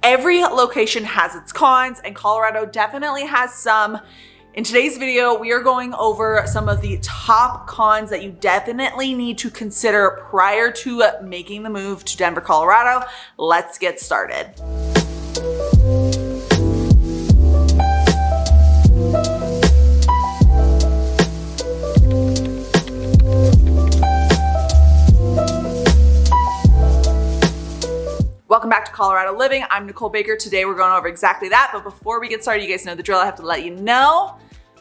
Every location has its cons, and Colorado definitely has some. In today's video, we are going over some of the top cons that you definitely need to consider prior to making the move to Denver, Colorado. Let's get started. Welcome back to Colorado Living. I'm Nicole Baker. Today we're going over exactly that. But before we get started, you guys know the drill. I have to let you know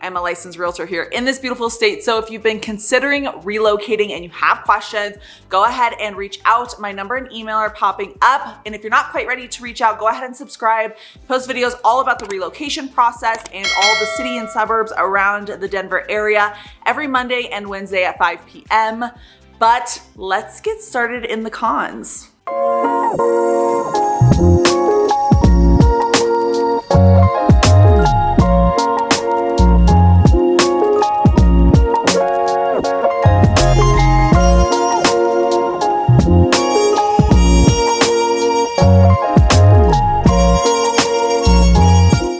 I'm a licensed realtor here in this beautiful state. So if you've been considering relocating and you have questions, go ahead and reach out. My number and email are popping up. And if you're not quite ready to reach out, go ahead and subscribe. Post videos all about the relocation process and all the city and suburbs around the Denver area every Monday and Wednesday at 5 p.m. But let's get started in the cons.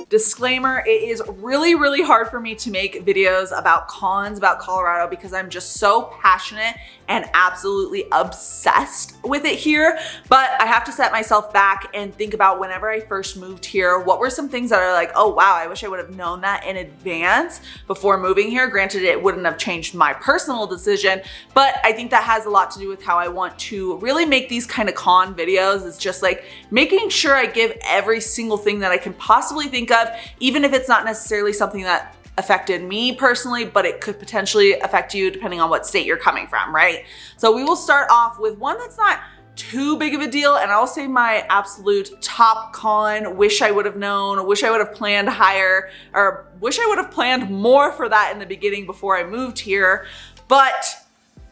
Disclaimer, it is really hard for me to make videos about cons about Colorado because I'm just so passionate and absolutely obsessed with it here. But I have to set myself back and think about whenever I first moved here, what were some things that are like, oh wow, I wish I would have known that in advance before moving here. Granted, it wouldn't have changed my personal decision, but I think that has a lot to do with how I want to really make these kind of con videos. It's just like making sure I give every single thing that I can possibly think of, even if it's not necessarily something that affected me personally, but it could potentially affect you depending on what state you're coming from, right? So we will start off with one that's not too big of a deal, and I'll say my absolute top con, wish I would have known, wish I would have planned higher, or wish I would have planned more for that in the beginning before I moved here. But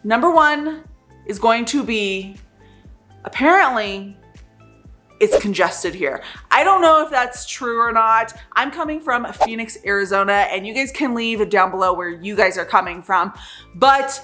number one is going to be, apparently, it's congested here. I don't know if that's true or not. I'm coming from Phoenix, Arizona, and you guys can leave down below where you guys are coming from. But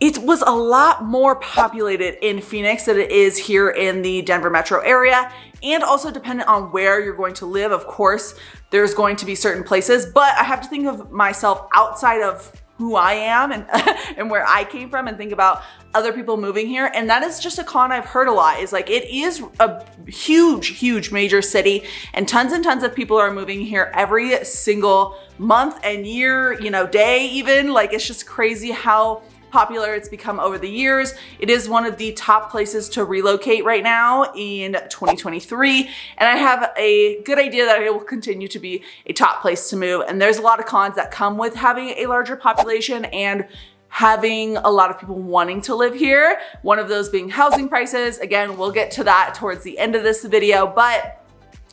it was a lot more populated in Phoenix than it is here in the Denver metro area. And also dependent on where you're going to live, of course, there's going to be certain places, but I have to think of myself outside of who I am and where I came from and think about other people moving here. And that is just a con I've heard a lot, is like, it is a huge major city and tons of people are moving here every single month and year, day even. Like, it's just crazy how popular it's become over the years. It is one of the top places to relocate right now in 2023. And I have a good idea that it will continue to be a top place to move. And there's a lot of cons that come with having a larger population and having a lot of people wanting to live here. One of those being housing prices. Again, we'll get to that towards the end of this video, but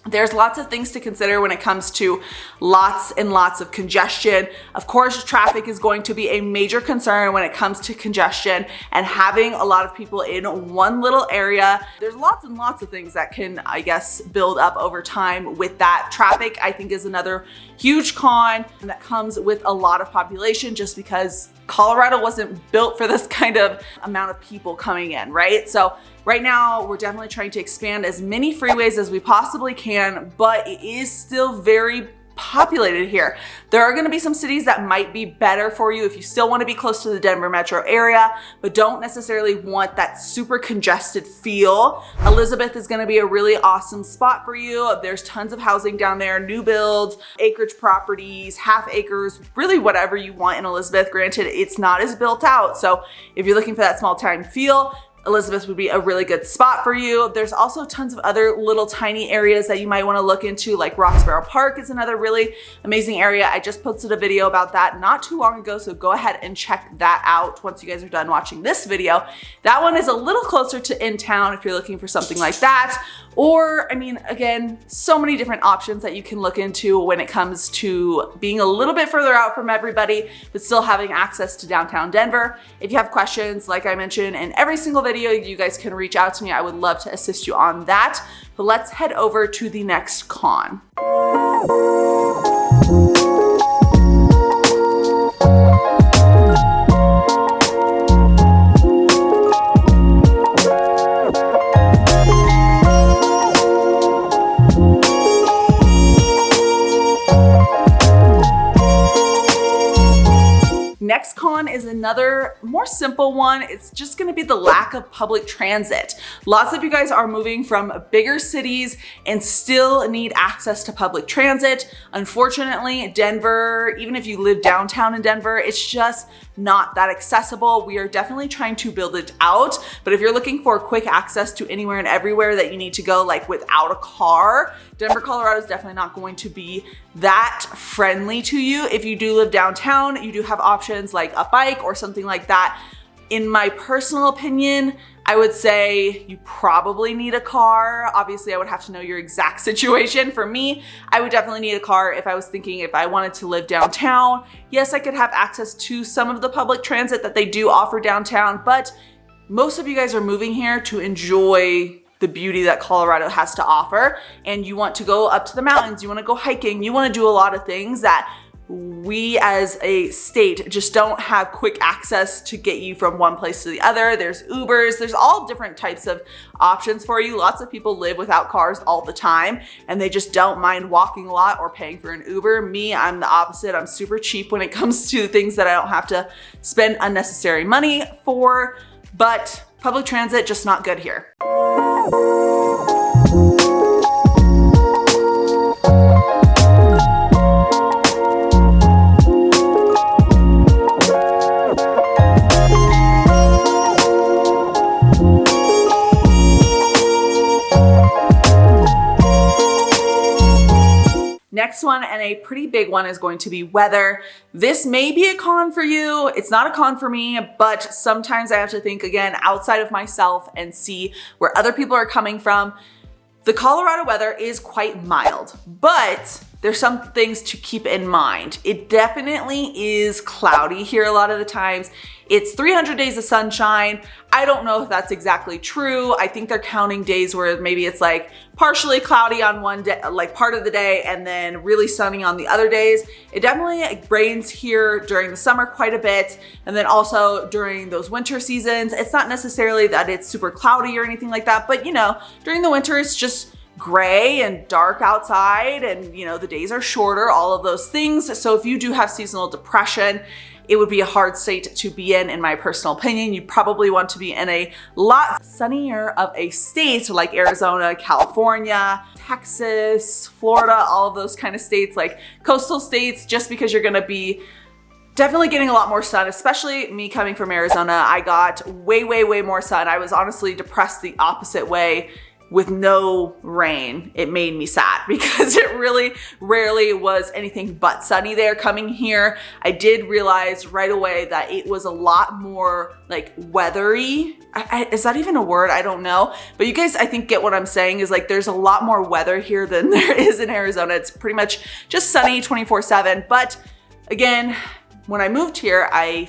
there's lots of things to consider when it comes to lots and lots of congestion. Of course, traffic is going to be a major concern when it comes to congestion and having a lot of people in one little area. There's lots and lots of things that can, I guess, build up over time with that. Traffic, I think, is another huge con that comes with a lot of population, just because Colorado wasn't built for this kind of amount of people coming in, right? So right now, we're definitely trying to expand as many freeways as we possibly can, but it is still very populated here. There are going to be some cities that might be better for you if you still want to be close to the Denver metro area, but don't necessarily want that super congested feel. Elizabeth is going to be a really awesome spot for you. There's tons of housing down there, new builds, acreage properties, half acres, really whatever you want in Elizabeth. Granted, it's not as built out. So if you're looking for that small town feel, Elizabeth would be a really good spot for you. There's also tons of other little tiny areas that you might want to look into, like Roxborough Park is another really amazing area. I just posted a video about that not too long ago, so go ahead and check that out once you guys are done watching this video. That one is a little closer to in town if you're looking for something like that. Or, I mean, again, so many different options that you can look into when it comes to being a little bit further out from everybody, but still having access to downtown Denver. If you have questions, like I mentioned in every single video, you guys can reach out to me. I would love to assist you on that. But let's head over to the next con. next con is another more simple one. It's just gonna be the lack of public transit. Lots of you guys are moving from bigger cities and still need access to public transit. Unfortunately, Denver, even if you live downtown in Denver, it's just not that accessible. We are definitely trying to build it out, but if you're looking for quick access to anywhere and everywhere that you need to go, like without a car, Denver, Colorado is definitely not going to be that friendly to you. If you do live downtown, you do have options like a bike or something like that. In my personal opinion, I would say you probably need a car. Obviously, I would have to know your exact situation. For me, I would definitely need a car if I was thinking if I wanted to live downtown. Yes, I could have access to some of the public transit that they do offer downtown, but most of you guys are moving here to enjoy the beauty that Colorado has to offer. And you want to go up to the mountains, you want to go hiking, you want to do a lot of things that we as a state just don't have quick access to get you from one place to the other. There's Ubers, there's all different types of options for you. Lots of people live without cars all the time and they just don't mind walking a lot or paying for an Uber. Me, I'm the opposite. I'm super cheap when it comes to things that I don't have to spend unnecessary money for, but public transit, just not good here. Next one, and a pretty big one, is going to be weather. This may be a con for you. It's not a con for me, but sometimes I have to think again outside of myself and see where other people are coming from. The Colorado weather is quite mild, but there's some things to keep in mind. It definitely is cloudy here a lot of the times. It's 300 days of sunshine. I don't know if that's exactly true. I think they're counting days where maybe it's like partially cloudy on one day, like part of the day, and then really sunny on the other days. It definitely rains here during the summer quite a bit. And then also during those winter seasons, it's not necessarily that it's super cloudy or anything like that, but you know, during the winter, it's just gray and dark outside, and you know, the days are shorter, all of those things. So if you do have seasonal depression, it would be a hard state to be in my personal opinion. You probably want to be in a lot sunnier of a state like Arizona, California, Texas, Florida, all of those kind of states, like coastal states, just because you're gonna be definitely getting a lot more sun. Especially me coming from Arizona, I got way more sun. I was honestly depressed the opposite way. With no rain, it made me sad because it really rarely was anything but sunny there. Coming here, I did realize right away that it was a lot more like weathery. Is that even a word? I don't know. But you guys, I think, get what I'm saying is like there's a lot more weather here than there is in Arizona. It's pretty much just sunny 24/7. But again, when I moved here, I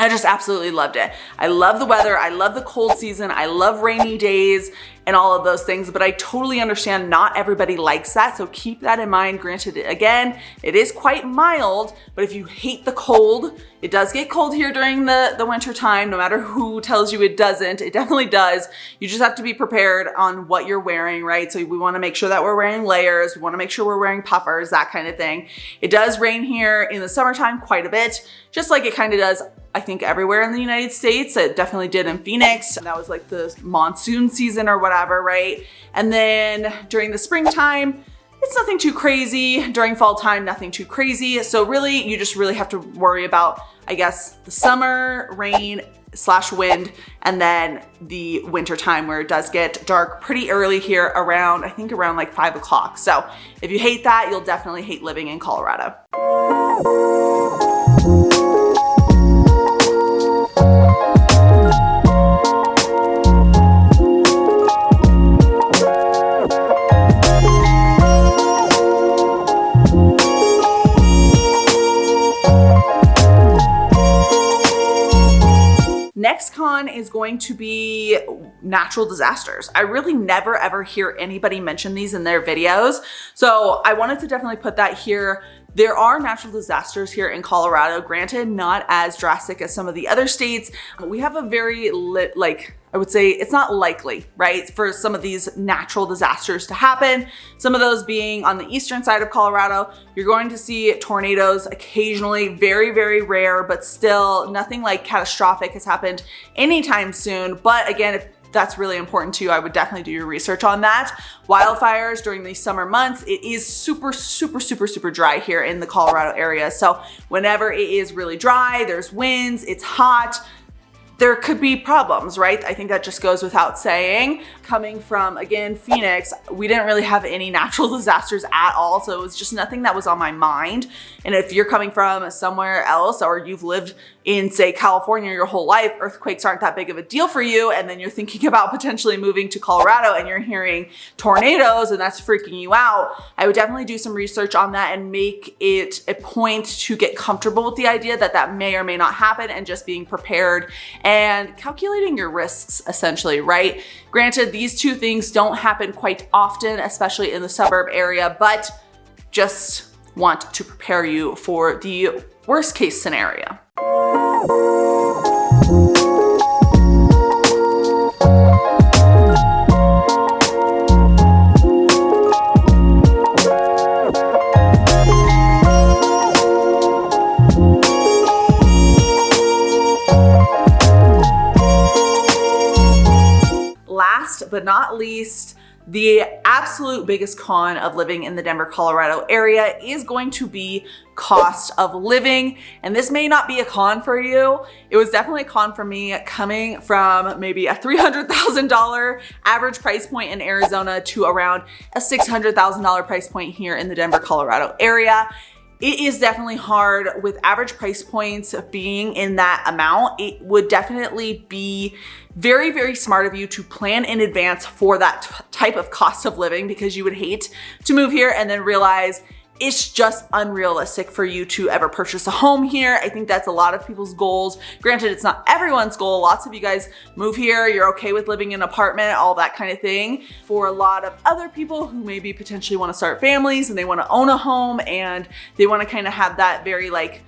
just absolutely loved it. I love the weather. I love the cold season. I love rainy days and all of those things, but I totally understand not everybody likes that. So keep that in mind. Granted, again, it is quite mild, but if you hate the cold, it does get cold here during the winter time. No matter who tells you it doesn't, it definitely does. You just have to be prepared on what you're wearing, right? So we want to make sure that we're wearing layers. We want to make sure we're wearing puffers, that kind of thing. It does rain here in the summertime quite a bit, just like it kind of does, I think, everywhere in the United States. It definitely did in Phoenix. That was like the monsoon season or whatever, right? And then during the springtime, it's nothing too crazy. During fall time, nothing too crazy. So really, you just really have to worry about, I guess, the summer, rain / wind, and then the winter time where it does get dark pretty early here around, I think around like 5 o'clock. So if you hate that, you'll definitely hate living in Colorado. Next con is going to be natural disasters. I really never ever hear anybody mention these in their videos. So I wanted to definitely put that here. There are natural disasters here in Colorado, granted not as drastic as some of the other states. We have a very I would say it's not likely, right, for some of these natural disasters to happen. Some of those being on the eastern side of Colorado. You're going to see tornadoes occasionally, very, very rare, but still nothing like catastrophic has happened anytime soon. But again, if that's really important to you, I would definitely do your research on that. Wildfires during the summer months, it is super, super, super, super dry here in the Colorado area. So whenever it is really dry, there's winds, it's hot, there could be problems, right? I think that just goes without saying. Coming from, again, Phoenix, we didn't really have any natural disasters at all. So it was just nothing that was on my mind. And if you're coming from somewhere else, or you've lived in, say, California your whole life, earthquakes aren't that big of a deal for you. And then you're thinking about potentially moving to Colorado and you're hearing tornadoes and that's freaking you out. I would definitely do some research on that and make it a point to get comfortable with the idea that that may or may not happen, and just being prepared and calculating your risks, essentially, right? Granted, these two things don't happen quite often, especially in the suburb area, but just want to prepare you for the worst case scenario. Last but not least, the absolute biggest con of living in the Denver, Colorado area is going to be cost of living. And this may not be a con for you. It was definitely a con for me, coming from maybe a $300,000 average price point in Arizona to around a $600,000 price point here in the Denver, Colorado area. It is definitely hard with average price points being in that amount. It would definitely be very, very smart of you to plan in advance for that type of cost of living, because you would hate to move here and then realize it's just unrealistic for you to ever purchase a home here. I think that's a lot of people's goals. Granted, it's not everyone's goal. Lots of you guys move here, you're okay with living in an apartment, all that kind of thing. For a lot of other people who maybe potentially want to start families and they want to own a home and they want to kind of have that very, like,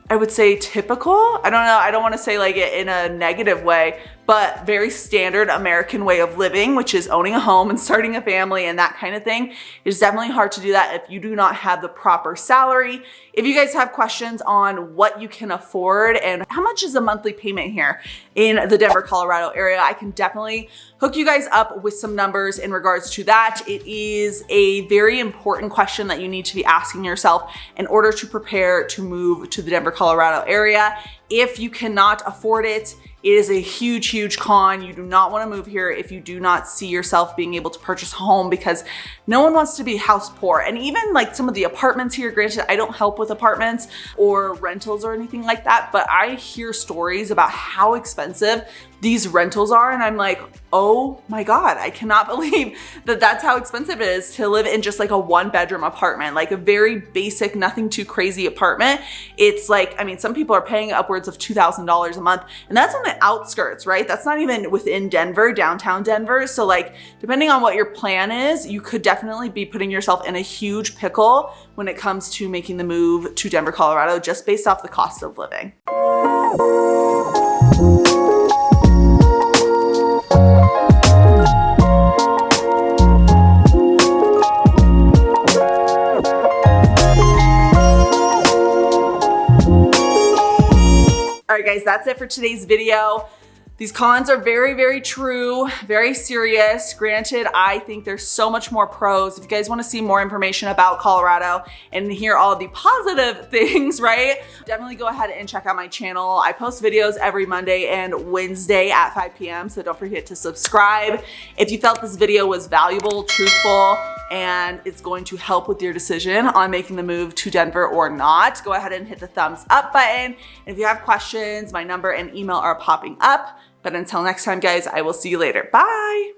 I would say typical, I don't know, I don't want to say like it in a negative way, but very standard American way of living, which is owning a home and starting a family and that kind of thing. It's definitely hard to do that if you do not have the proper salary. If you guys have questions on what you can afford and how much is a monthly payment here in the Denver, Colorado area, I can definitely hook you guys up with some numbers in regards to that. It is a very important question that you need to be asking yourself in order to prepare to move to the Denver, Colorado area. If you cannot afford it, it is a huge, huge con. You do not want to move here if you do not see yourself being able to purchase a home, because no one wants to be house poor. And even like some of the apartments here, granted, I don't help with apartments or rentals or anything like that, but I hear stories about how expensive these rentals are. And I'm like, oh my God, I cannot believe that that's how expensive it is to live in just like a 1-bedroom apartment, like a very basic, nothing too crazy apartment. It's like, I mean, some people are paying upwards of $2,000 a month, and that's on the outskirts, right? That's not even within Denver, downtown Denver. So like, depending on what your plan is, you could definitely be putting yourself in a huge pickle when it comes to making the move to Denver, Colorado, just based off the cost of living. All right, guys, that's it for today's video. These cons are very, very true, very serious. Granted, I think there's so much more pros. If you guys want to see more information about Colorado and hear all of the positive things, right? Definitely go ahead and check out my channel. I post videos every Monday and Wednesday at 5 p.m. So don't forget to subscribe. If you felt this video was valuable, truthful, and it's going to help with your decision on making the move to Denver or not, go ahead and hit the thumbs up button. And if you have questions, my number and email are popping up. But until next time, guys, I will see you later. Bye.